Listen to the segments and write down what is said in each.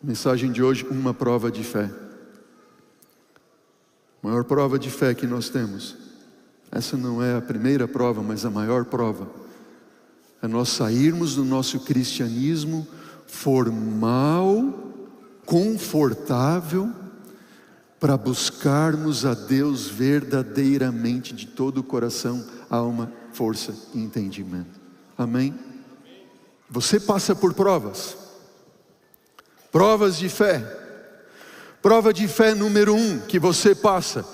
Mensagem de hoje, uma prova de fé. A maior prova de fé que nós temos. Essa não é a primeira prova, mas a maior prova. É nós sairmos do nosso cristianismo formal, confortável, para buscarmos a Deus verdadeiramente de todo o coração, alma, força e entendimento. Amém? Você passa por provas. Provas de fé. Prova de fé número 1 que você passa.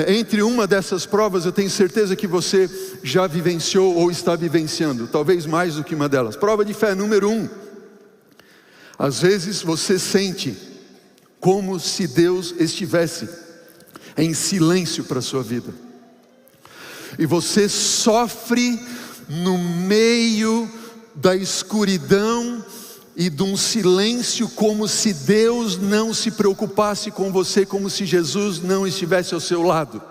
Entre uma dessas provas, eu tenho certeza que você já vivenciou ou está vivenciando, talvez mais do que uma delas. Prova de fé número 1. Às vezes você sente como se Deus estivesse em silêncio para a sua vida. E você sofre no meio da escuridão e de um silêncio, como se Deus não se preocupasse com você, como se Jesus não estivesse ao seu lado.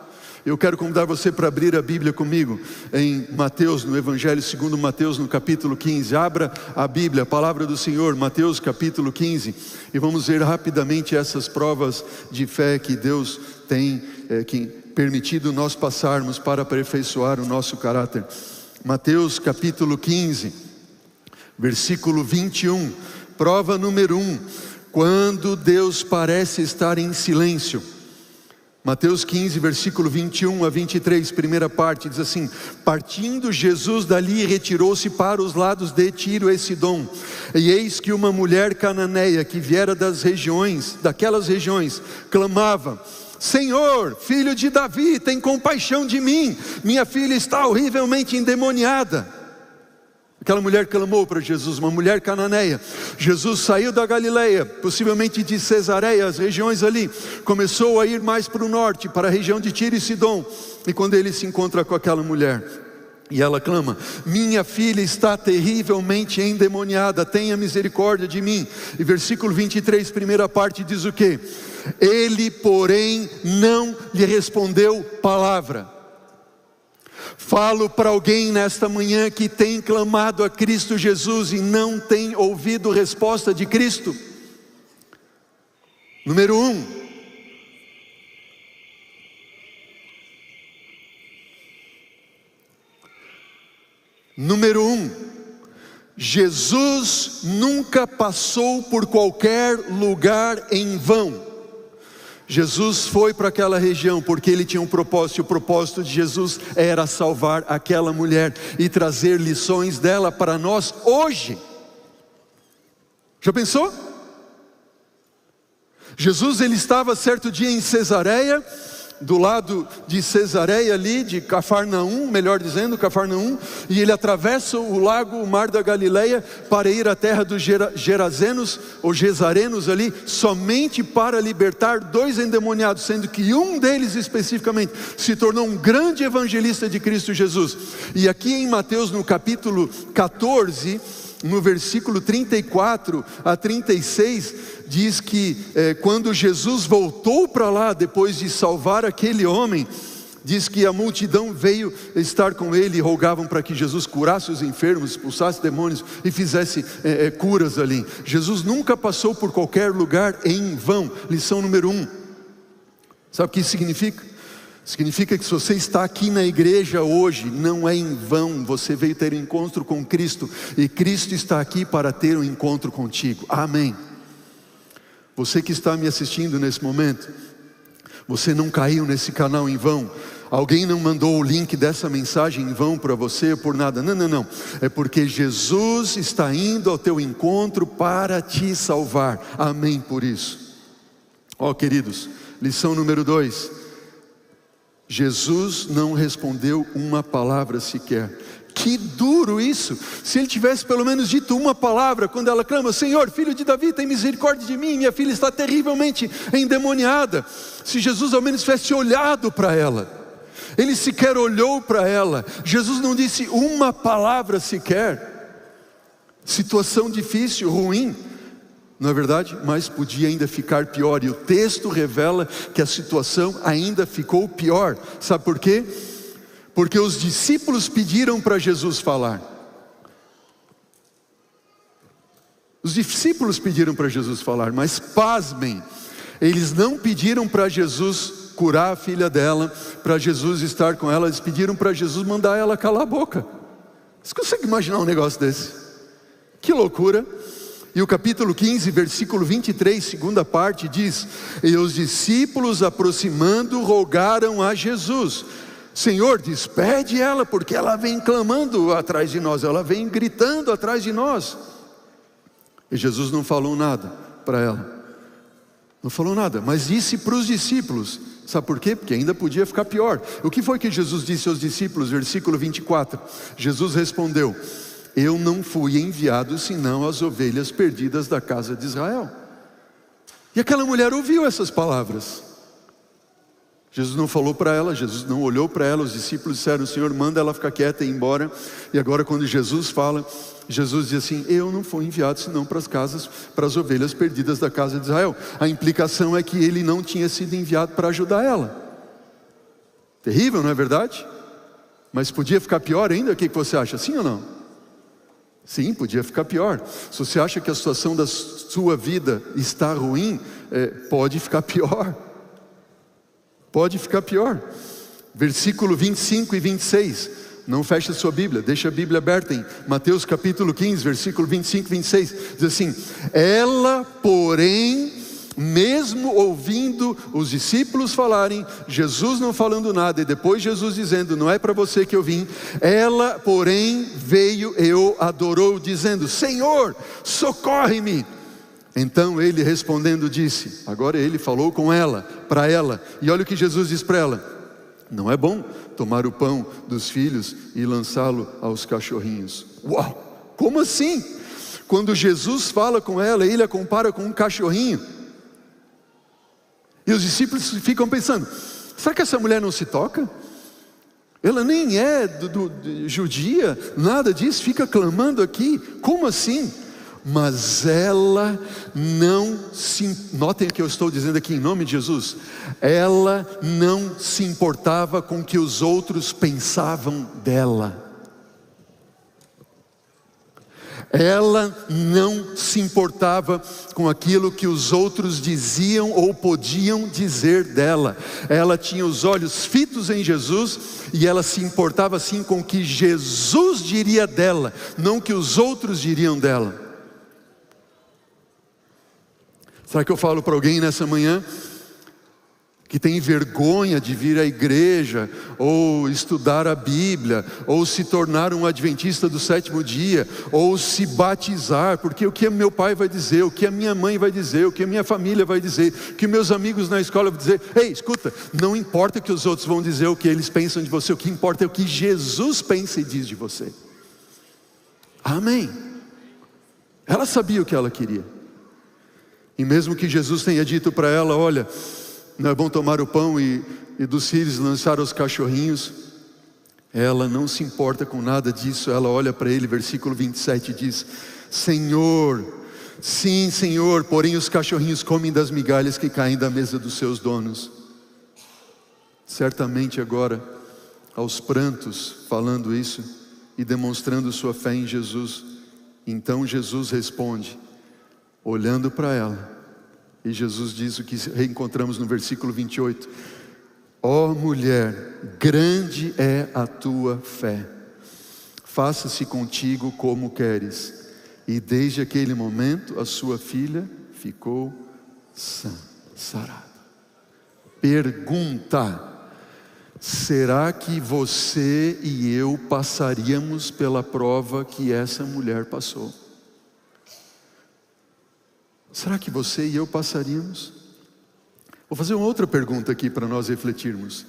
Eu quero convidar você para abrir a Bíblia comigo em Mateus, no Evangelho segundo Mateus, no capítulo 15. Abra a Bíblia, a palavra do Senhor, Mateus capítulo 15, e vamos ver rapidamente essas provas de fé que Deus tem permitido nós passarmos para aperfeiçoar o nosso caráter. Mateus capítulo 15, versículo 21, prova número 1, quando Deus parece estar em silêncio. Mateus 15, versículo 21 a 23, primeira parte, diz assim: partindo Jesus dali, retirou-se para os lados de Tiro e Sidom. E eis que uma mulher cananeia, que viera daquelas regiões, clamava: Senhor, filho de Davi, tem compaixão de mim, minha filha está horrivelmente endemoniada. Aquela mulher clamou para Jesus, uma mulher cananeia. Jesus saiu da Galileia, possivelmente de Cesareia, as regiões ali, começou a ir mais para o norte, para a região de Tiro e Sidom. E quando ele se encontra com aquela mulher, e ela clama: minha filha está terrivelmente endemoniada, tenha misericórdia de mim. E versículo 23, primeira parte, diz o quê? Ele, porém, não lhe respondeu palavra. Falo para alguém nesta manhã que tem clamado a Cristo Jesus e não tem ouvido resposta de Cristo. Número 1. Número 1. Jesus nunca passou por qualquer lugar em vão. Jesus foi para aquela região porque ele tinha um propósito, e o propósito de Jesus era salvar aquela mulher e trazer lições dela para nós hoje. Já pensou? Jesus, ele estava certo dia em Cesareia, do lado de Cesareia ali, de Cafarnaum, melhor dizendo, Cafarnaum, e ele atravessa o lago, o mar da Galileia, para ir à terra dos Gerazenos, ou Gesarenos ali, somente para libertar 2 endemoniados, sendo que um deles especificamente se tornou um grande evangelista de Cristo Jesus. E aqui em Mateus, no capítulo 14, no versículo 34 a 36, diz que quando Jesus voltou para lá, depois de salvar aquele homem, diz que a multidão veio estar com ele e rogavam para que Jesus curasse os enfermos, expulsasse demônios e fizesse curas ali. Jesus nunca passou por qualquer lugar em vão. Lição número 1. Sabe o que isso significa? Significa que se você está aqui na igreja hoje, não é em vão. Você veio ter um encontro com Cristo, e Cristo está aqui para ter um encontro contigo. Amém. Você que está me assistindo nesse momento, você não caiu nesse canal em vão. Alguém não mandou o link dessa mensagem em vão para você por nada. Não. É porque Jesus está indo ao teu encontro para te salvar. Amém por isso. Queridos, lição número 2. Jesus não respondeu uma palavra sequer. Que duro isso! Se ele tivesse pelo menos dito uma palavra, quando ela clama: Senhor, filho de Davi, tem misericórdia de mim, minha filha está terrivelmente endemoniada. Se Jesus ao menos tivesse olhado para ela. Ele sequer olhou para ela. Jesus não disse uma palavra sequer. Situação difícil, ruim, não é verdade? Mas podia ainda ficar pior, e o texto revela que a situação ainda ficou pior. Sabe por quê? Porque os discípulos pediram para Jesus falar. Os discípulos pediram para Jesus falar, mas pasmem, eles não pediram para Jesus curar a filha dela, para Jesus estar com ela, eles pediram para Jesus mandar ela calar a boca. Você consegue imaginar um negócio desse? Que loucura! E o capítulo 15, versículo 23, segunda parte, diz: e os discípulos, aproximando, rogaram a Jesus: Senhor, despede ela, porque ela vem clamando atrás de nós, ela vem gritando atrás de nós. E Jesus não falou nada para ela, não falou nada, mas disse para os discípulos. Sabe por quê? Porque ainda podia ficar pior. O que foi que Jesus disse aos discípulos? Versículo 24, Jesus respondeu: eu não fui enviado senão às ovelhas perdidas da casa de Israel. E aquela mulher ouviu essas palavras. Jesus não falou para ela, Jesus não olhou para ela. Os discípulos disseram: Senhor, manda ela ficar quieta e ir embora. E agora quando Jesus fala, Jesus diz assim: eu não fui enviado senão para as ovelhas perdidas da casa de Israel. A implicação é que ele não tinha sido enviado para ajudar ela. Terrível, não é verdade? Mas podia ficar pior ainda? O que você acha? Sim ou não? Sim, podia ficar pior. Se você acha que a situação da sua vida está ruim, pode ficar pior. Pode ficar pior. Versículo 25 e 26. Não feche a sua Bíblia, deixa a Bíblia aberta em Mateus capítulo 15, versículo 25 e 26. Diz assim: ela, porém, mesmo ouvindo os discípulos falarem, Jesus não falando nada, e depois Jesus dizendo: não é para você que eu vim, ela, porém, veio e o adorou, dizendo: Senhor, socorre-me. Então ele respondendo disse, agora ele falou com ela, para ela, e olha o que Jesus diz para ela: não é bom tomar o pão dos filhos e lançá-lo aos cachorrinhos. Uau, como assim? Quando Jesus fala com ela, ele a compara com um cachorrinho. E os discípulos ficam pensando: será que essa mulher não se toca? Ela nem é judia, nada disso, fica clamando aqui, como assim? Mas ela não se, notem o que eu estou dizendo aqui em nome de Jesus, ela não se importava com o que os outros pensavam dela. Ela não se importava com aquilo que os outros diziam ou podiam dizer dela. Ela tinha os olhos fitos em Jesus e ela se importava sim com o que Jesus diria dela, não o que os outros diriam dela. Será que eu falo para alguém nessa manhã que tem vergonha de vir à igreja, ou estudar a Bíblia, ou se tornar um adventista do sétimo dia, ou se batizar, porque o que meu pai vai dizer, o que a minha mãe vai dizer, o que a minha família vai dizer, o que meus amigos na escola vão dizer? Ei, escuta, não importa o que os outros vão dizer, o que eles pensam de você, o que importa é o que Jesus pensa e diz de você. Amém. Ela sabia o que ela queria, e mesmo que Jesus tenha dito para ela: olha, não é bom tomar o pão e dos filhos lançar aos cachorrinhos, ela não se importa com nada disso. Ela olha para ele, versículo 27 e diz: Senhor, sim Senhor, porém os cachorrinhos comem das migalhas que caem da mesa dos seus donos. Certamente agora, aos prantos, falando isso e demonstrando sua fé em Jesus. Então Jesus responde, olhando para ela, e Jesus diz o que reencontramos no versículo 28. Ó mulher, grande é a tua fé, faça-se contigo como queres. E desde aquele momento a sua filha ficou sã, sarada. Pergunta: será que você e eu passaríamos pela prova que essa mulher passou? Será que você e eu passaríamos? Vou fazer uma outra pergunta aqui para nós refletirmos.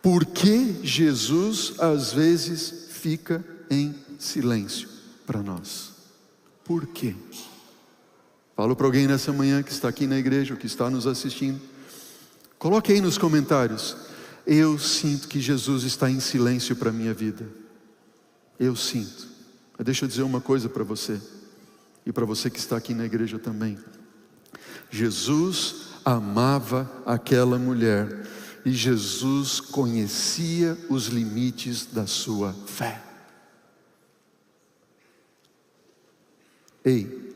Por que Jesus às vezes fica em silêncio para nós? Por quê? Falo para alguém nessa manhã que está aqui na igreja, ou que está nos assistindo. Coloque aí nos comentários: eu sinto que Jesus está em silêncio para a minha vida. Eu sinto. Mas deixa eu dizer uma coisa para você, e para você que está aqui na igreja também. Jesus amava aquela mulher, e Jesus conhecia os limites da sua fé. Ei,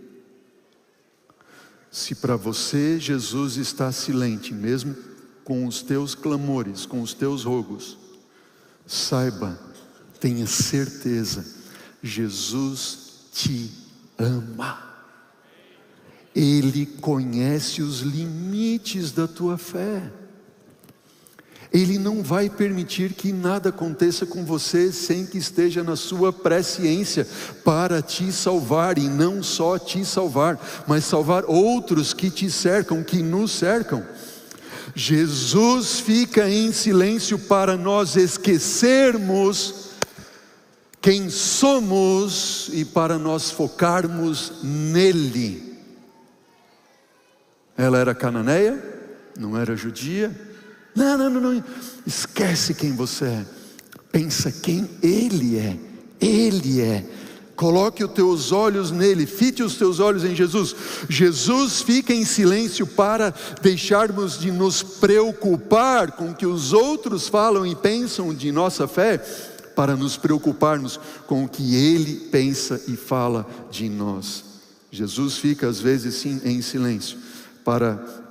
Se para você Jesus está silente, mesmo com os teus clamores, com os teus rogos, saiba, tenha certeza, Jesus te ama. Ele conhece os limites da tua fé. Ele não vai permitir que nada aconteça com você sem que esteja na sua presciência para te salvar, e não só te salvar, mas salvar outros que te cercam, que nos cercam. Jesus fica em silêncio para nós esquecermos quem somos e para nós focarmos nele. Ela era cananeia, não era judia. Não, esquece quem você é, pensa quem Ele é. Ele é. Coloque os teus olhos nele, fite os teus olhos em Jesus. Jesus fica em silêncio para deixarmos de nos preocupar com o que os outros falam e pensam de nossa fé, para nos preocuparmos com o que Ele pensa e fala de nós. Jesus fica às vezes sim em silêncio para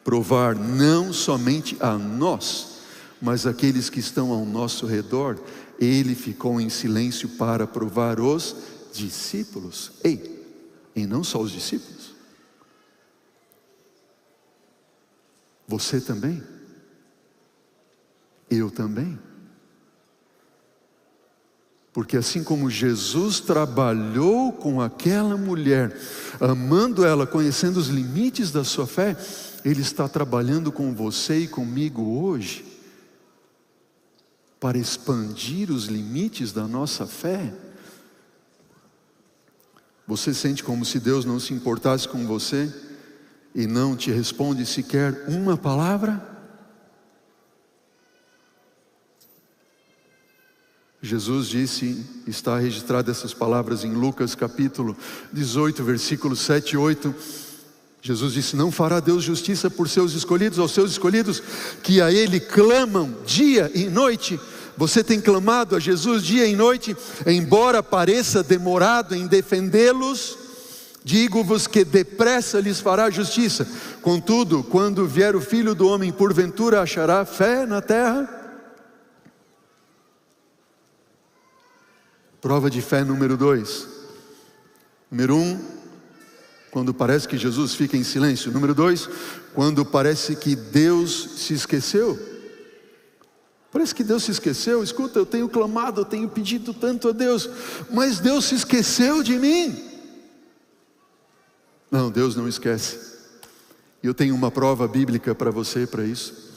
provar não somente a nós, mas aqueles que estão ao nosso redor. Ele ficou em silêncio para provar os discípulos. E não só os discípulos. Você também. Eu também. Porque assim como Jesus trabalhou com aquela mulher, amando ela, conhecendo os limites da sua fé, Ele está trabalhando com você e comigo hoje, para expandir os limites da nossa fé. Você sente como se Deus não se importasse com você e não te responde sequer uma palavra? Jesus disse, está registrado essas palavras em Lucas capítulo 18, versículos 7 e 8. Jesus disse, não fará Deus justiça por seus escolhidos, aos seus escolhidos, que a Ele clamam dia e noite. Você tem clamado a Jesus dia e noite, embora pareça demorado em defendê-los, digo-vos que depressa lhes fará justiça. Contudo, quando vier o Filho do Homem, porventura achará fé na terra? Prova de fé número 2. Número 1, quando parece que Jesus fica em silêncio. Número 2, quando parece que Deus se esqueceu. Parece que Deus se esqueceu. Escuta, eu tenho clamado, eu tenho pedido tanto a Deus, mas Deus se esqueceu de mim. Não, Deus não esquece. E eu tenho uma prova bíblica para você, para isso.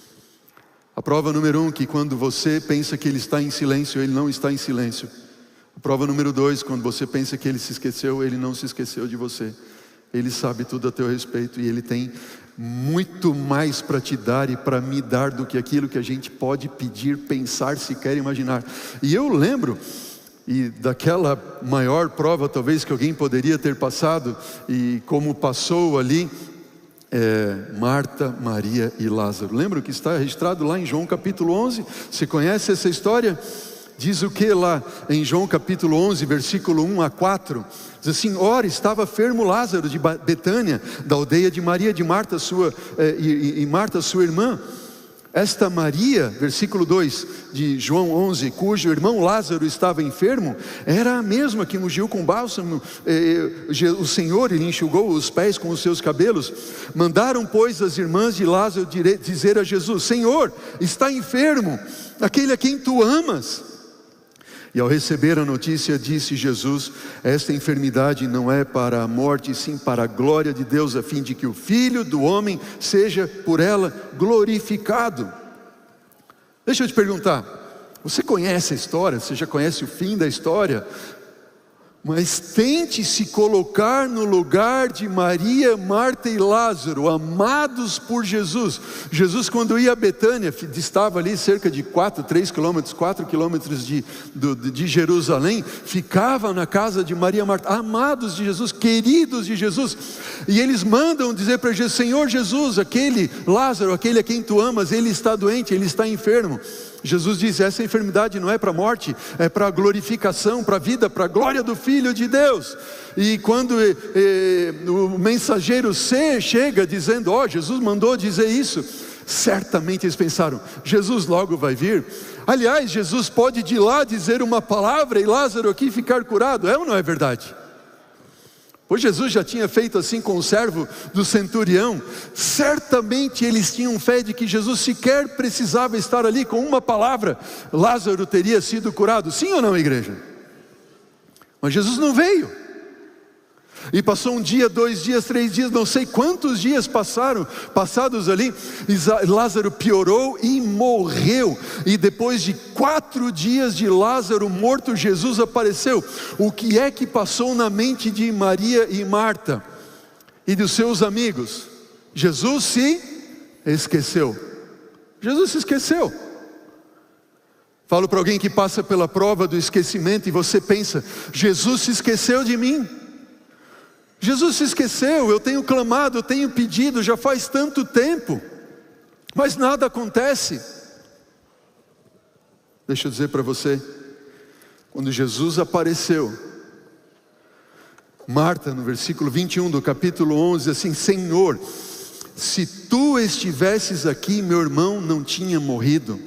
A prova número 1, que quando você pensa que Ele está em silêncio, Ele não está em silêncio. A prova número 2, quando você pensa que Ele se esqueceu, Ele não se esqueceu de você. Ele sabe tudo a teu respeito e Ele tem muito mais para te dar e para me dar do que aquilo que a gente pode pedir, pensar, sequer imaginar. E eu lembro daquela maior prova talvez que alguém poderia ter passado, e como passou ali Marta, Maria e Lázaro. Lembra que está registrado lá em João capítulo 11? Você conhece essa história? Diz o que lá em João capítulo 11, versículo 1 a 4? Diz assim, ora, estava enfermo Lázaro de Betânia, da aldeia de Maria de Marta, e Marta sua irmã. Esta Maria, versículo 2 de João 11, cujo irmão Lázaro estava enfermo, era a mesma que ungiu com bálsamo o Senhor, e lhe enxugou os pés com os seus cabelos. Mandaram, pois, as irmãs de Lázaro dizer a Jesus, Senhor, está enfermo aquele a quem tu amas. E ao receber a notícia, disse Jesus, esta enfermidade não é para a morte, sim para a glória de Deus, a fim de que o Filho do Homem seja por ela glorificado. Deixa eu te perguntar, você conhece a história? Você já conhece o fim da história? Mas tente se colocar no lugar de Maria, Marta e Lázaro, amados por Jesus. Jesus, quando ia a Betânia, estava ali cerca de 4 quilômetros de Jerusalém, ficava na casa de Maria e Marta, amados de Jesus, queridos de Jesus. E eles mandam dizer para Jesus, Senhor Jesus, aquele Lázaro, aquele a quem tu amas, ele está doente, ele está enfermo. Jesus diz: essa enfermidade não é para a morte, é para a glorificação, para a vida, para a glória do Filho de Deus. E quando o mensageiro C chega dizendo: ó, Jesus mandou dizer isso, certamente eles pensaram: Jesus logo vai vir. Aliás, Jesus pode de lá dizer uma palavra e Lázaro aqui ficar curado. É ou não é verdade? Pois Jesus já tinha feito assim com o servo do centurião. Certamente eles tinham fé de que Jesus sequer precisava estar ali. Com uma palavra, Lázaro teria sido curado. Sim ou não, igreja? Mas Jesus não veio. E passou um dia, 2 dias, 3 dias, não sei quantos dias passados ali, Lázaro piorou e morreu. E depois de 4 dias de Lázaro morto, Jesus apareceu. O que é que passou na mente de Maria e Marta e dos seus amigos? Jesus se esqueceu. Jesus se esqueceu. Falo para alguém que passa pela prova do esquecimento e você pensa: Jesus se esqueceu de mim. Jesus se esqueceu, eu tenho clamado, eu tenho pedido, já faz tanto tempo, mas nada acontece. Deixa eu dizer para você, quando Jesus apareceu, Marta, no versículo 21 do capítulo 11, assim: Senhor, se tu estivesses aqui, meu irmão não tinha morrido.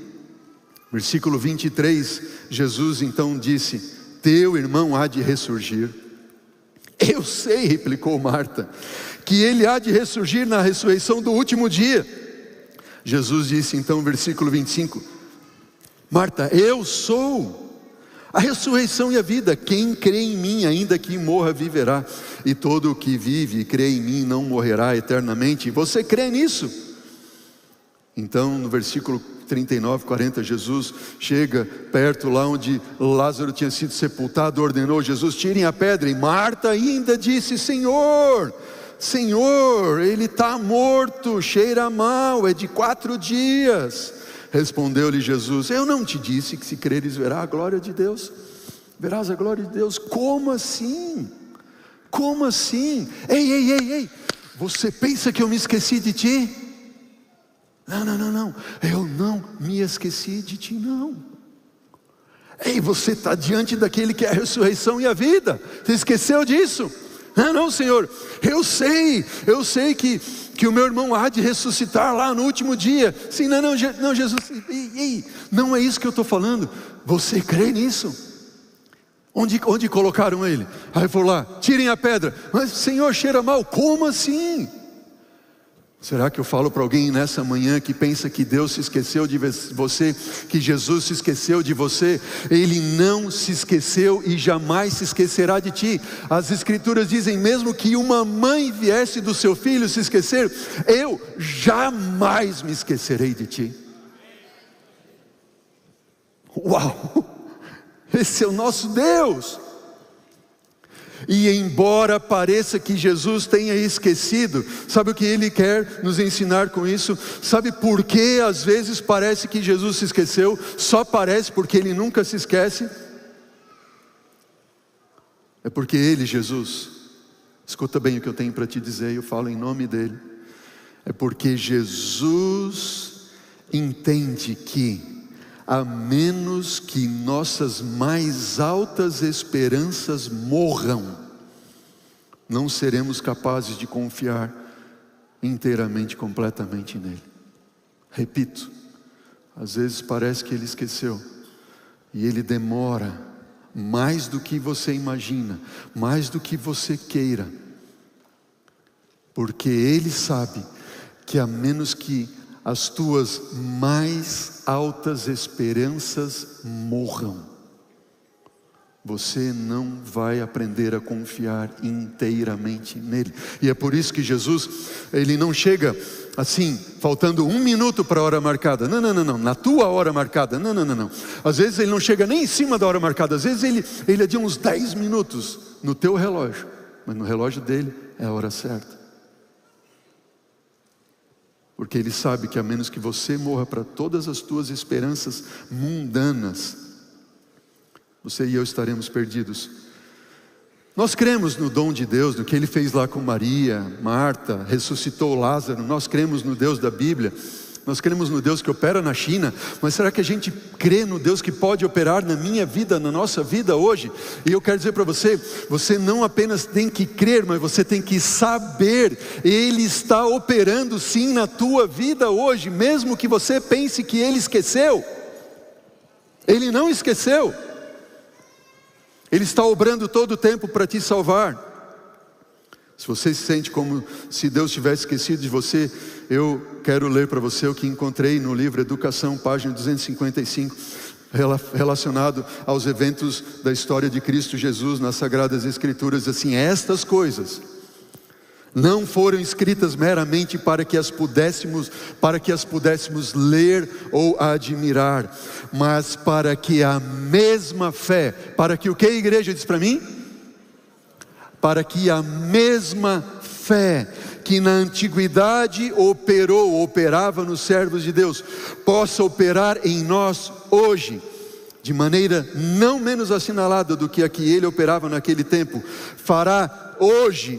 Versículo 23, Jesus então disse: teu irmão há de ressurgir. Eu sei, replicou Marta, que ele há de ressurgir na ressurreição do último dia. Jesus disse então, versículo 25: Marta, eu sou a ressurreição e a vida. Quem crê em mim, ainda que morra, viverá. E todo o que vive e crê em mim não morrerá eternamente. Você crê nisso? Então, no versículo 39, 40, Jesus chega perto lá onde Lázaro tinha sido sepultado, ordenou Jesus: tirem a pedra. E Marta ainda disse: Senhor, ele está morto, cheira mal, é de 4 dias. Respondeu-lhe Jesus: eu não te disse que se creres verás a glória de Deus? Verás a glória de Deus. Como assim? Como assim? Ei, você pensa que eu me esqueci de ti? Não, eu não me esqueci de ti, não. Ei, você está diante daquele que é a ressurreição e a vida, você esqueceu disso? Não, Senhor, eu sei que o meu irmão há de ressuscitar lá no último dia. Sim, não, Jesus, não é isso que eu estou falando. Você crê nisso? Onde colocaram ele? Aí falou lá: tirem a pedra. Mas Senhor, cheira mal. Como assim? Será que eu falo para alguém nessa manhã que pensa que Deus se esqueceu de você, que Jesus se esqueceu de você? Ele não se esqueceu e jamais se esquecerá de ti. As escrituras dizem: mesmo que uma mãe viesse do seu filho se esquecer, eu jamais me esquecerei de ti. Uau! Esse é o nosso Deus. E embora pareça que Jesus tenha esquecido, sabe o que Ele quer nos ensinar com isso? Sabe por que às vezes parece que Jesus se esqueceu? Só parece, porque Ele nunca se esquece. É porque Ele, Jesus, escuta bem o que eu tenho para te dizer, eu falo em nome dEle. É porque Jesus entende que, a menos que nossas mais altas esperanças morram, não seremos capazes de confiar inteiramente, completamente nele. Repito, às vezes parece que Ele esqueceu, e Ele demora mais do que você imagina, mais do que você queira, porque Ele sabe que a menos que as tuas mais altas esperanças morram, você não vai aprender a confiar inteiramente nele. E é por isso que Jesus, Ele não chega assim, faltando 1 minuto para a hora marcada. Não, na tua hora marcada. Não. Às vezes Ele não chega nem em cima da hora marcada. Às vezes Ele é de uns 10 minutos no teu relógio, mas no relógio dele é a hora certa. Porque Ele sabe que a menos que você morra para todas as tuas esperanças mundanas, você e eu estaremos perdidos. Nós cremos no dom de Deus, no que Ele fez lá com Maria, Marta, ressuscitou Lázaro. Nós cremos no Deus da Bíblia. Nós cremos no Deus que opera na China, mas será que a gente crê no Deus que pode operar na minha vida, na nossa vida hoje? E eu quero dizer para você, você não apenas tem que crer, mas você tem que saber, Ele está operando sim na tua vida hoje, mesmo que você pense que Ele esqueceu. Ele não esqueceu. Ele está obrando todo o tempo para te salvar. Se você se sente como se Deus tivesse esquecido de você, eu quero ler para você o que encontrei no livro Educação, página 255, relacionado aos eventos da história de Cristo Jesus nas Sagradas Escrituras. Assim, estas coisas não foram escritas meramente para que as pudéssemos ler ou admirar, mas para que a mesma fé, para que o que a igreja diz para mim? Para que a mesma fé que na antiguidade operava nos servos de Deus, possa operar em nós hoje, de maneira não menos assinalada do que a que Ele operava naquele tempo.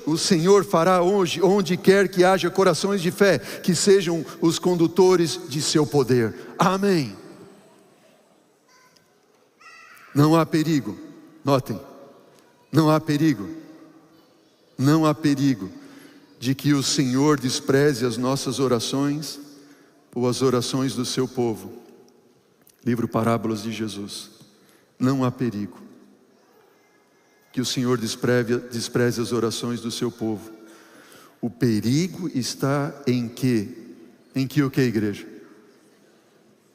O Senhor fará hoje, onde quer que haja corações de fé, que sejam os condutores de seu poder. Amém. Não há perigo, notem, não há perigo de que o Senhor despreze as nossas orações ou as orações do seu povo. Livro Parábolas de Jesus. Não há perigo que o Senhor despreze as orações do seu povo. O perigo está em que o que, igreja?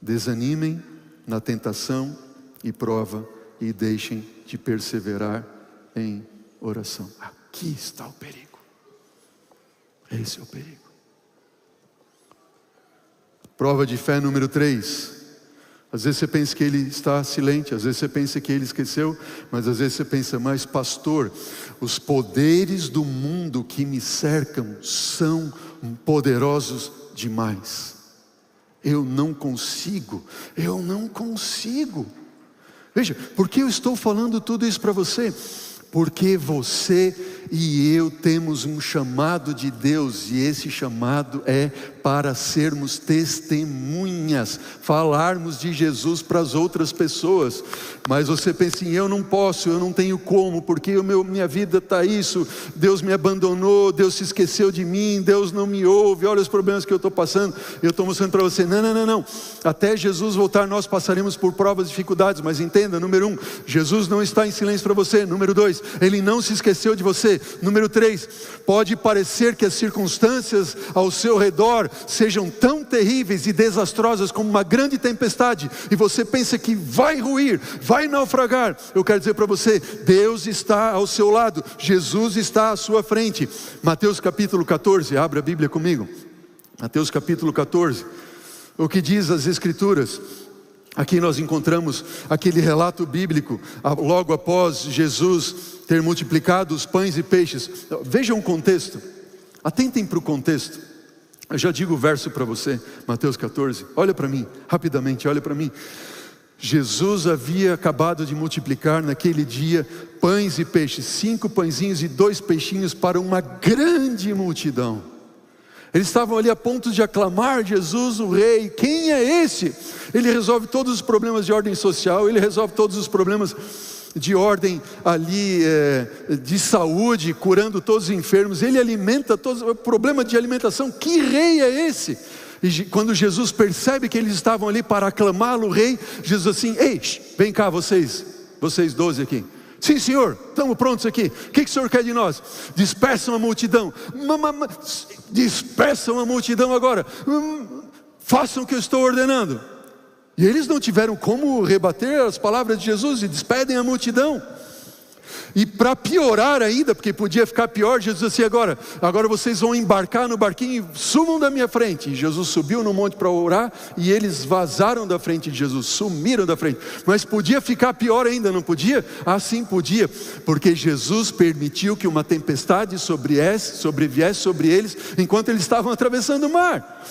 Desanimem na tentação e prova e deixem de perseverar em oração. Aqui está o perigo. Esse é o perigo. Prova de fé número 3. Às vezes você pensa que ele está silente, às vezes você pensa que ele esqueceu, mas às vezes você pensa, mas pastor, os poderes do mundo que me cercam são poderosos demais. Eu não consigo. Veja, por que eu estou falando tudo isso para você? Porque você e eu temos um chamado de Deus, e esse chamado é para sermos testemunhas, falarmos de Jesus para as outras pessoas. Mas você pensa assim, eu não posso, eu não tenho como, porque minha vida está isso, Deus me abandonou, Deus se esqueceu de mim, Deus não me ouve, olha os problemas que eu estou passando. Eu estou mostrando para você, não, até Jesus voltar nós passaremos por provas e dificuldades, mas entenda, número 1, Jesus não está em silêncio para você. Número 2, Ele não se esqueceu de você. Número 3, pode parecer que as circunstâncias ao seu redor sejam tão terríveis e desastrosas como uma grande tempestade, e você pensa que vai ruir, vai naufragar. Eu quero dizer para você, Deus está ao seu lado, Jesus está à sua frente. Mateus capítulo 14, abra a Bíblia comigo. Mateus capítulo 14, o que diz as Escrituras? Aqui nós encontramos aquele relato bíblico, logo após Jesus ter multiplicado os pães e peixes. Vejam o contexto, atentem para o contexto. Eu já digo o verso para você, Mateus 14, olha para mim, rapidamente, olha para mim. Jesus havia acabado de multiplicar naquele dia pães e peixes, 5 pãezinhos e 2 peixinhos para uma grande multidão. Eles estavam ali a ponto de aclamar Jesus o rei. Quem é esse? Ele resolve todos os problemas de ordem social, ele resolve todos os problemas de ordem ali de saúde, curando todos os enfermos, ele alimenta todos, o problema de alimentação. Que rei é esse? E quando Jesus percebe que eles estavam ali para aclamá-lo rei, Jesus assim, ei, vem cá vocês 12 aqui. Sim, senhor, estamos prontos aqui. O que o senhor quer de nós? Dispersam a multidão. Dispersam a multidão agora. Façam o que eu estou ordenando. E eles não tiveram como rebater as palavras de Jesus e despedem a multidão. E para piorar ainda, porque podia ficar pior, Jesus disse assim, agora vocês vão embarcar no barquinho e sumam da minha frente. E Jesus subiu no monte para orar e eles vazaram da frente de Jesus, sumiram da frente. Mas podia ficar pior ainda, não podia? Ah, sim, podia, porque Jesus permitiu que uma tempestade sobreviesse sobre eles enquanto eles estavam atravessando o mar.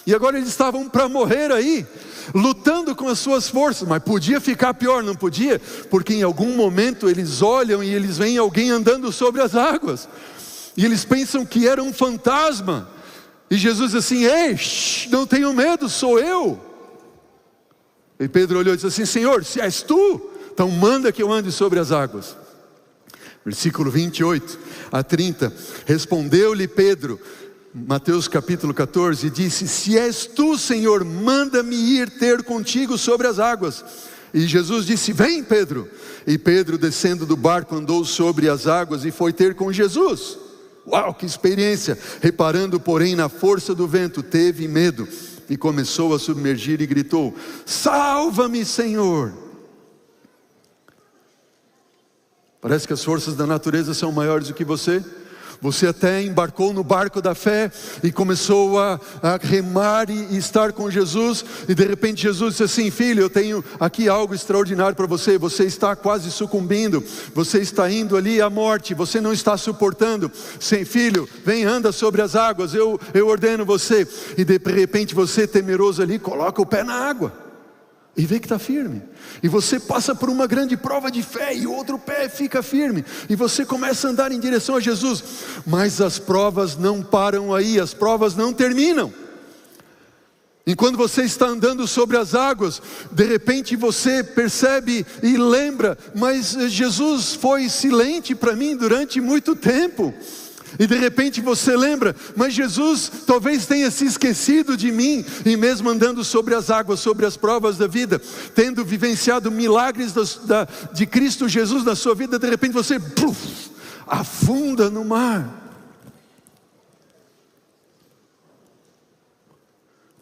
E agora eles estavam para morrer aí, lutando com as suas forças. Mas podia ficar pior, não podia? Porque em algum momento eles olham e eles veem alguém andando sobre as águas, e eles pensam que era um fantasma. E Jesus diz assim: ei, não tenham medo, sou eu. E Pedro olhou e disse assim: Senhor, se és tu, então manda que eu ande sobre as águas. Versículo 28 a 30, respondeu-lhe Pedro, Mateus capítulo 14, e disse: se és tu, Senhor, manda-me ir ter contigo sobre as águas. E Jesus disse: vem, Pedro. E Pedro, descendo do barco, andou sobre as águas e foi ter com Jesus. Uau, que experiência! Reparando, porém, na força do vento, teve medo e começou a submergir e gritou: salva-me, Senhor! Parece que as forças da natureza são maiores do que você. Você até embarcou no barco da fé e começou a remar e estar com Jesus. E de repente Jesus disse assim: filho, eu tenho aqui algo extraordinário para você. Você está quase sucumbindo, você está indo ali à morte, você não está suportando. Sim, filho, vem, anda sobre as águas, eu ordeno você. E de repente você, temeroso ali, coloca o pé na água e vê que está firme. E você passa por uma grande prova de fé e o outro pé fica firme. E você começa a andar em direção a Jesus. Mas as provas não param aí, as provas não terminam. Enquanto você está andando sobre as águas, de repente você percebe e lembra: mas Jesus foi silente para mim durante muito tempo. E de repente você lembra: mas Jesus talvez tenha se esquecido de mim. E mesmo andando sobre as águas, sobre as provas da vida, tendo vivenciado milagres de Cristo Jesus na sua vida, de repente você afunda no mar.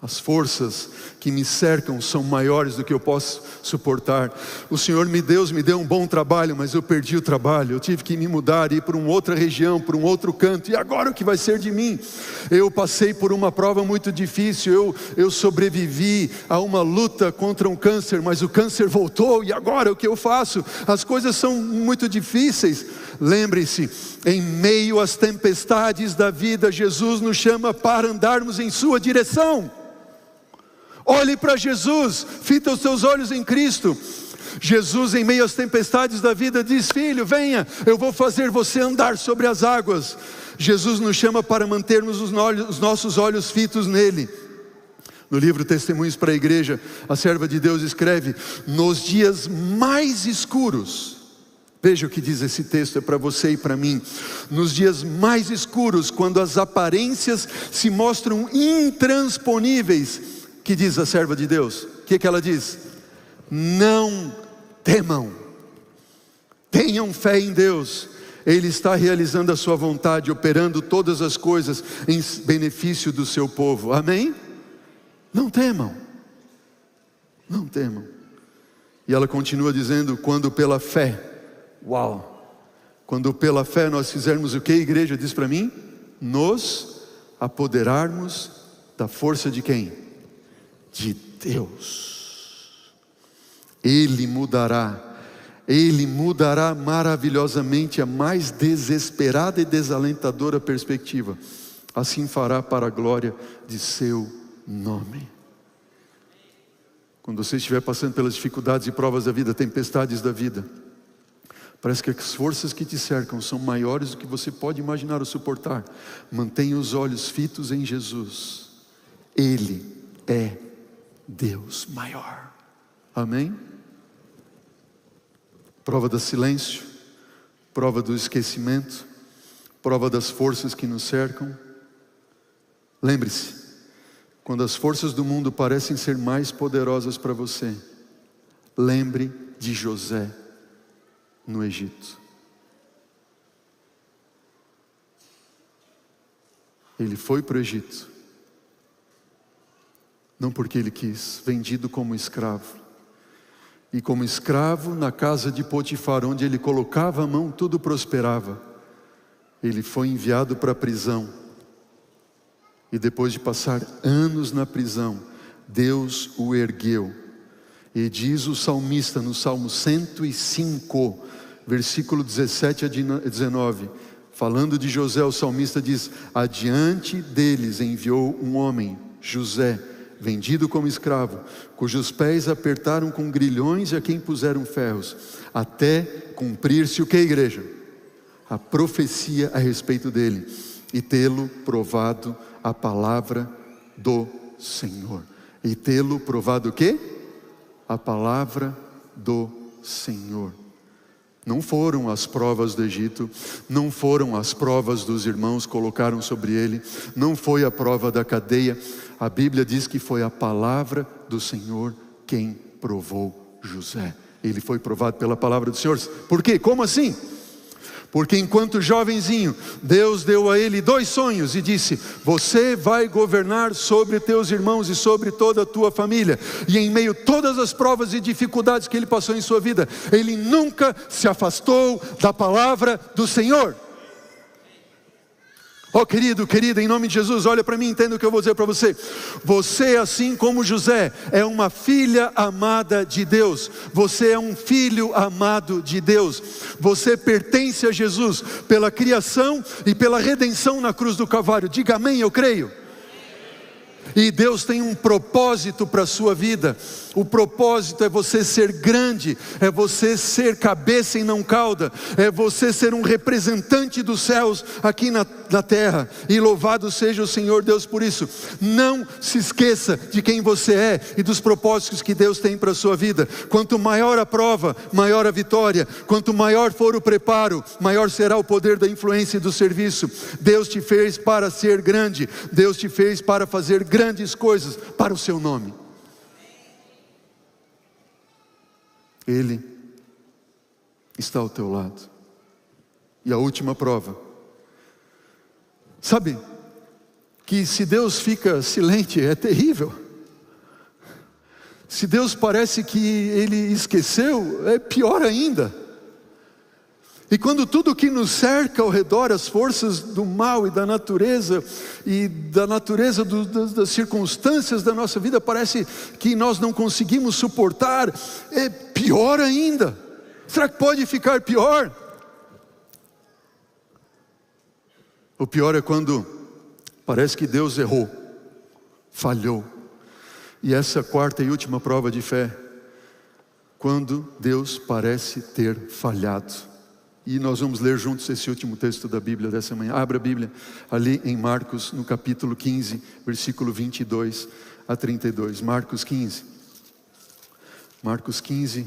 As forças que me cercam são maiores do que eu posso suportar. O Senhor Deus me deu um bom trabalho, mas eu perdi o trabalho. Eu tive que me mudar, ir para uma outra região, para um outro canto. E agora o que vai ser de mim? Eu passei por uma prova muito difícil. Eu sobrevivi a uma luta contra um câncer, mas o câncer voltou. E agora o que eu faço? As coisas são muito difíceis. Lembre-se, em meio às tempestades da vida, Jesus nos chama para andarmos em sua direção. Olhe para Jesus, fita os teus olhos em Cristo. Jesus, em meio às tempestades da vida, diz: filho, venha, eu vou fazer você andar sobre as águas. Jesus nos chama para mantermos os nossos olhos fitos nele. No livro Testemunhos para a Igreja, a serva de Deus escreve: nos dias mais escuros, veja o que diz esse texto, é para você e para mim. Nos dias mais escuros, quando as aparências se mostram intransponíveis, que diz a serva de Deus? O que ela diz? Não temam, tenham fé em Deus. Ele está realizando a sua vontade, operando todas as coisas em benefício do seu povo. Amém? Não temam, não temam. E ela continua dizendo: quando pela fé, quando pela fé nós fizermos o que a igreja diz para mim? Nos apoderarmos da força de quem? De Deus. Ele mudará maravilhosamente a mais desesperada e desalentadora perspectiva. Assim fará para a glória de seu nome. Quando você estiver passando pelas dificuldades e provas da vida, tempestades da vida, parece que as forças que te cercam são maiores do que você pode imaginar ou suportar. Mantenha os olhos fitos em Jesus. Ele é Deus maior. Amém? Prova do silêncio, prova do esquecimento, prova das forças que nos cercam. Lembre-se, quando as forças do mundo parecem ser mais poderosas para você, lembre de José no Egito. Ele foi para o Egito, não porque ele quis, vendido como escravo. E como escravo na casa de Potifar, onde ele colocava a mão, tudo prosperava. Ele foi enviado para a prisão. E depois de passar anos na prisão, Deus o ergueu. E diz o salmista no Salmo 105, versículo 17 a 19, falando de José, o salmista diz: adiante deles enviou um homem, José, vendido como escravo, cujos pés apertaram com grilhões e a quem puseram ferros, até cumprir-se o que, igreja? A profecia a respeito dele, e tê-lo provado a palavra do Senhor. E tê-lo provado o quê? A palavra do Senhor. Não foram as provas do Egito, não foram as provas dos irmãos colocaram sobre ele, não foi a prova da cadeia. A Bíblia diz que foi a palavra do Senhor quem provou José. Ele foi provado pela palavra do Senhor. Por quê? Como assim? Porque enquanto jovenzinho, Deus deu a ele 2 sonhos e disse: você vai governar sobre teus irmãos e sobre toda a tua família. E em meio a todas as provas e dificuldades que ele passou em sua vida, ele nunca se afastou da palavra do Senhor. Oh querido, querida, em nome de Jesus, olha para mim, entenda o que eu vou dizer para você. Você, assim como José, é uma filha amada de Deus. Você é um filho amado de Deus. Você pertence a Jesus pela criação e pela redenção na cruz do Calvário. Diga amém, eu creio. E Deus tem um propósito para a sua vida. O propósito é você ser grande, é você ser cabeça e não cauda, é você ser um representante dos céus aqui na terra. E louvado seja o Senhor Deus por isso. Não se esqueça de quem você é e dos propósitos que Deus tem para a sua vida. Quanto maior a prova, maior a vitória. Quanto maior for o preparo, maior será o poder da influência e do serviço. Deus te fez para ser grande, Deus te fez para fazer grandes coisas para o seu nome. Ele está ao teu lado. E a última prova. Sabe que se Deus fica silente é terrível. Se Deus parece que Ele esqueceu, é pior ainda. E quando tudo que nos cerca ao redor, as forças do mal e da natureza das circunstâncias da nossa vida, parece que nós não conseguimos suportar, é pior ainda. Será que pode ficar pior? O pior é quando parece que Deus errou, falhou. E essa quarta e última prova de fé, quando Deus parece ter falhado. E nós vamos ler juntos esse último texto da Bíblia dessa manhã. Abra a Bíblia ali em Marcos, no capítulo 15, versículo 22 a 32. Marcos 15. Marcos 15,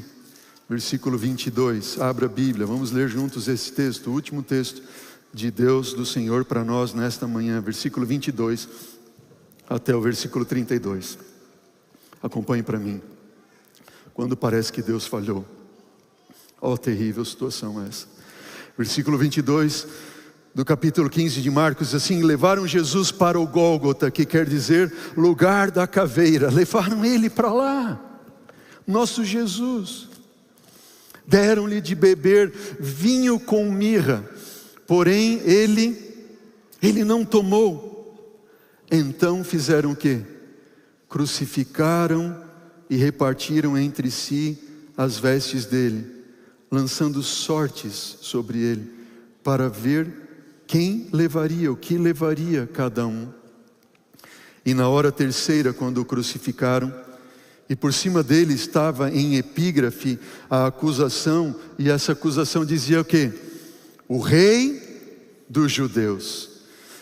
versículo 22. Abra a Bíblia, vamos ler juntos esse texto, o último texto de Deus, do Senhor para nós nesta manhã. Versículo 22 até o versículo 32. Acompanhe para mim. Quando parece que Deus falhou. Oh, terrível situação essa. Versículo 22 do capítulo 15 de Marcos, assim: levaram Jesus para o Gólgota, que quer dizer lugar da caveira. Levaram ele para lá, nosso Jesus. Deram-lhe de beber vinho com mirra, porém ele não tomou. Então fizeram o quê? Crucificaram e repartiram entre si as vestes dele, lançando sortes sobre ele, para ver quem levaria, o que levaria cada um. E na hora terceira, quando o crucificaram, e por cima dele estava em epígrafe a acusação, e essa acusação dizia o quê? O rei dos judeus.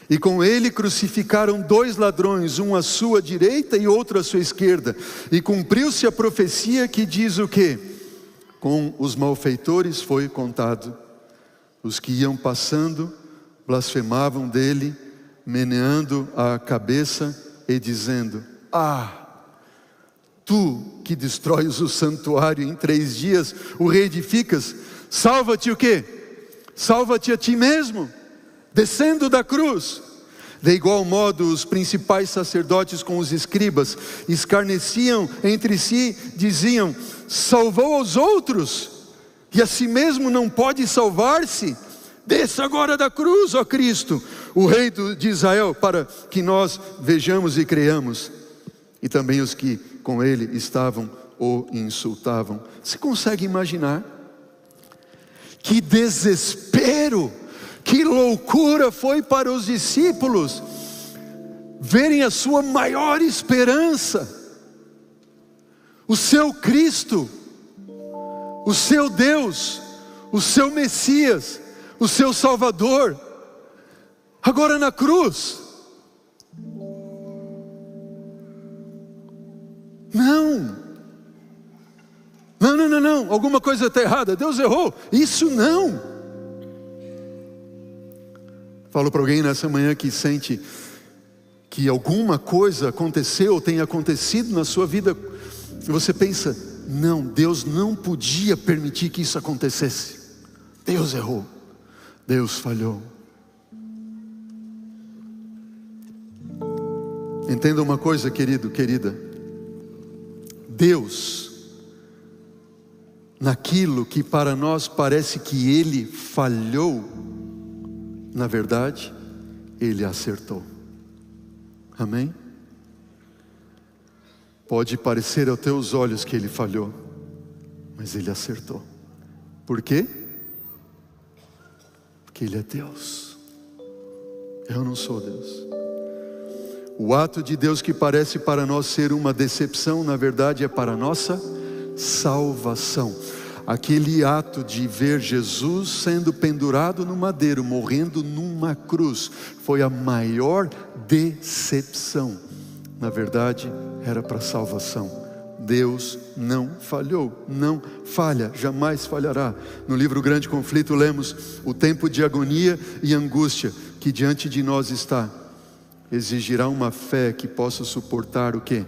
E com ele crucificaram 2 ladrões, um à sua direita e outro à sua esquerda. E cumpriu-se a profecia que diz o quê? Com os malfeitores foi contado. Os que iam passando blasfemavam dele, meneando a cabeça e dizendo: ah, tu que destróis o santuário em 3 dias, o reedificas, salva-te o quê? Salva-te a ti mesmo, descendo da cruz. De igual modo, os principais sacerdotes com os escribas escarneciam entre si, diziam: salvou aos outros, e a si mesmo não pode salvar-se? Desça agora da cruz, ó Cristo, o Rei de Israel, para que nós vejamos e creiamos. E também os que com ele estavam o insultavam. Você consegue imaginar? Que desespero, que loucura foi para os discípulos verem a sua maior esperança, o seu Cristo, o seu Deus, o seu Messias, o seu Salvador, agora na cruz. não. Não, alguma coisa está errada, Deus errou. Isso não. Falo para alguém nessa manhã que sente que alguma coisa aconteceu ou tem acontecido na sua vida, e você pensa, não, Deus não podia permitir que isso acontecesse. Deus errou, Deus falhou. Entenda uma coisa, querido, querida. Deus, naquilo que para nós parece que Ele falhou, na verdade, Ele acertou. Amém? Pode parecer aos teus olhos que Ele falhou, mas Ele acertou. Por quê? Porque Ele é Deus. Eu não sou Deus. O ato de Deus que parece para nós ser uma decepção, na verdade é para a nossa salvação. Aquele ato de ver Jesus sendo pendurado no madeiro, morrendo numa cruz, foi a maior decepção. Na verdade, era para salvação. Deus não falhou, não falha, jamais falhará. No livro Grande Conflito lemos: o tempo de agonia e angústia que diante de nós está exigirá uma fé que possa suportar o quê?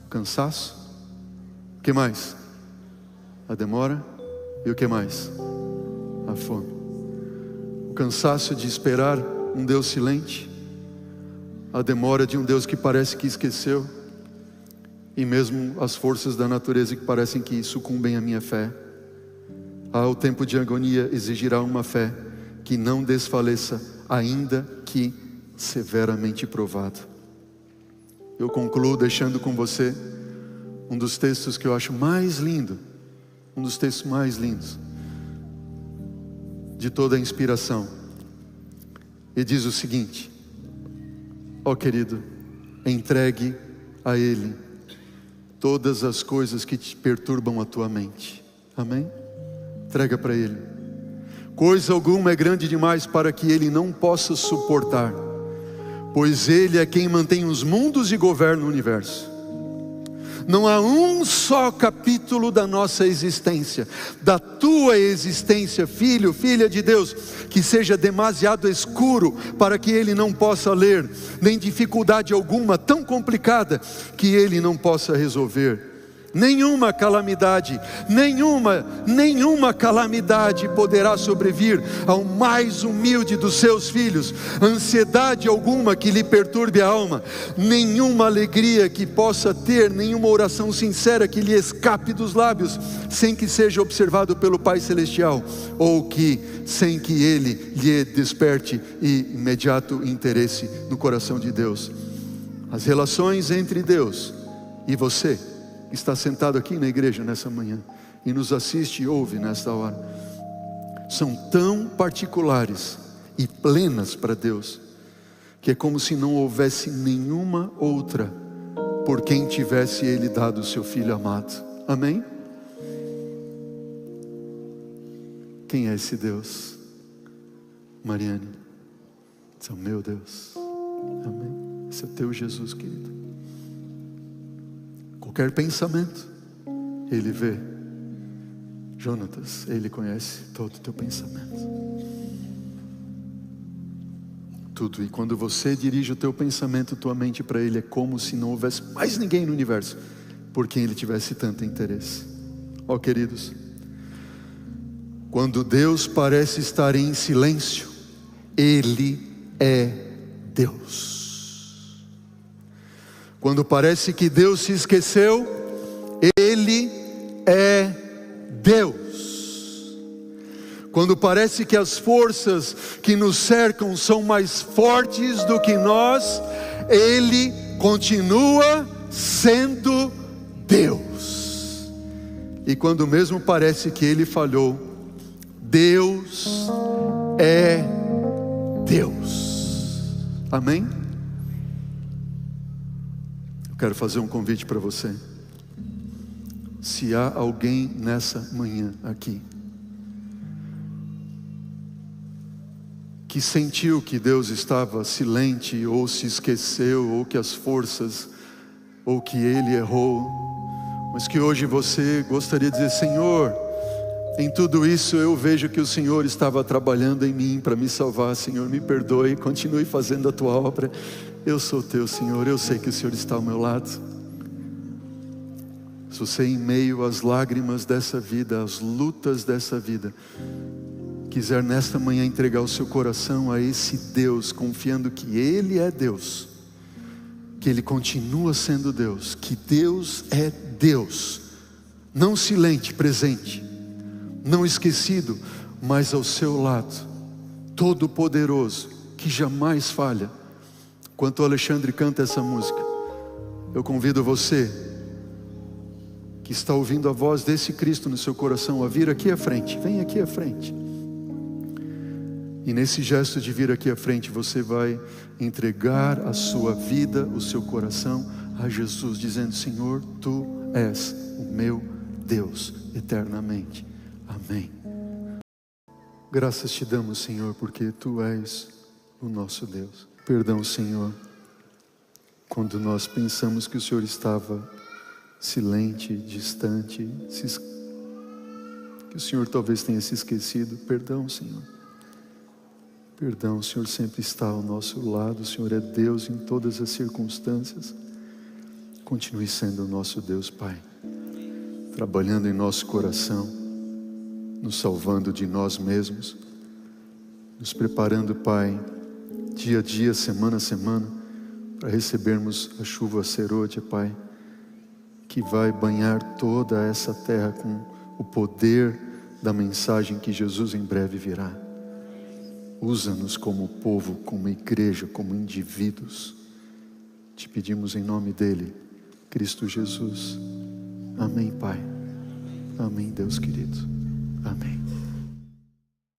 O cansaço? O que mais? A demora? E o que mais? A fome. O cansaço de esperar um Deus silente, a demora de um Deus que parece que esqueceu, e mesmo as forças da natureza que parecem que sucumbem à minha fé. O tempo de agonia exigirá uma fé que não desfaleça, ainda que severamente provado. Eu concluo deixando com você um dos textos que eu acho mais lindo, um dos textos mais lindos de toda a inspiração. E diz o seguinte: ó querido, entregue a Ele todas as coisas que te perturbam a tua mente. Amém? Entrega para Ele. Coisa alguma é grande demais para que Ele não possa suportar, pois Ele é quem mantém os mundos e governa o universo. Não há um só capítulo da nossa existência, da tua existência, filho, filha de Deus, que seja demasiado escuro para que Ele não possa ler, nem dificuldade alguma tão complicada que Ele não possa resolver. Nenhuma calamidade poderá sobrevir ao mais humilde dos seus filhos. Ansiedade alguma que lhe perturbe a alma, nenhuma alegria que possa ter, nenhuma oração sincera que lhe escape dos lábios, sem que seja observado pelo Pai Celestial, ou sem que Ele lhe desperte imediato interesse no coração de Deus. As relações entre Deus e você, que está sentado aqui na igreja nessa manhã e nos assiste e ouve nesta hora, são tão particulares e plenas para Deus, que é como se não houvesse nenhuma outra por quem tivesse Ele dado o seu Filho amado. Amém? Quem é esse Deus? Mariane, esse é o meu Deus. Amém? Esse é o teu Jesus, querido. Qualquer pensamento, Ele vê. Jonatas, Ele conhece todo o teu pensamento. Tudo. E quando você dirige o teu pensamento, tua mente para Ele, é como se não houvesse mais ninguém no universo por quem Ele tivesse tanto interesse. Ó queridos, quando Deus parece estar em silêncio, Ele é Deus. Quando parece que Deus se esqueceu, Ele é Deus. Quando parece que as forças que nos cercam são mais fortes do que nós, Ele continua sendo Deus. E quando mesmo parece que Ele falhou, Deus é Deus. Amém? Quero fazer um convite para você. Se há alguém nessa manhã aqui que sentiu que Deus estava silente, ou se esqueceu, ou que as forças ou que ele errou, mas que hoje você gostaria de dizer: Senhor, em tudo isso eu vejo que o Senhor estava trabalhando em mim para me salvar. Senhor, me perdoe, continue fazendo a tua obra. Eu sou teu, Senhor, eu sei que o Senhor está ao meu lado. Se você, em meio às lágrimas dessa vida, às lutas dessa vida, quiser nesta manhã entregar o seu coração a esse Deus, confiando que Ele é Deus, que Ele continua sendo Deus, que Deus é Deus, não silente, presente, não esquecido, mas ao seu lado, todo poderoso, que jamais falha. Enquanto o Alexandre canta essa música, eu convido você que está ouvindo a voz desse Cristo no seu coração a vir aqui à frente. Vem aqui à frente. E nesse gesto de vir aqui à frente, você vai entregar a sua vida, o seu coração a Jesus, dizendo: Senhor, Tu és o meu Deus eternamente. Amém. Graças te damos, Senhor, porque Tu és o nosso Deus. Perdão, Senhor, quando nós pensamos que o Senhor estava silente, distante, que o Senhor talvez tenha se esquecido. Perdão, Senhor. Perdão, o Senhor sempre está ao nosso lado. O Senhor é Deus em todas as circunstâncias. Continue sendo o nosso Deus, Pai, trabalhando em nosso coração, nos salvando de nós mesmos, nos preparando, Pai, dia a dia, semana a semana, para recebermos a chuva serôdia, Pai, que vai banhar toda essa terra com o poder da mensagem que Jesus em breve virá. Usa-nos como povo, como igreja, como indivíduos. Te pedimos em nome dEle, Cristo Jesus. Amém, Pai. Amém, Deus querido. Amém.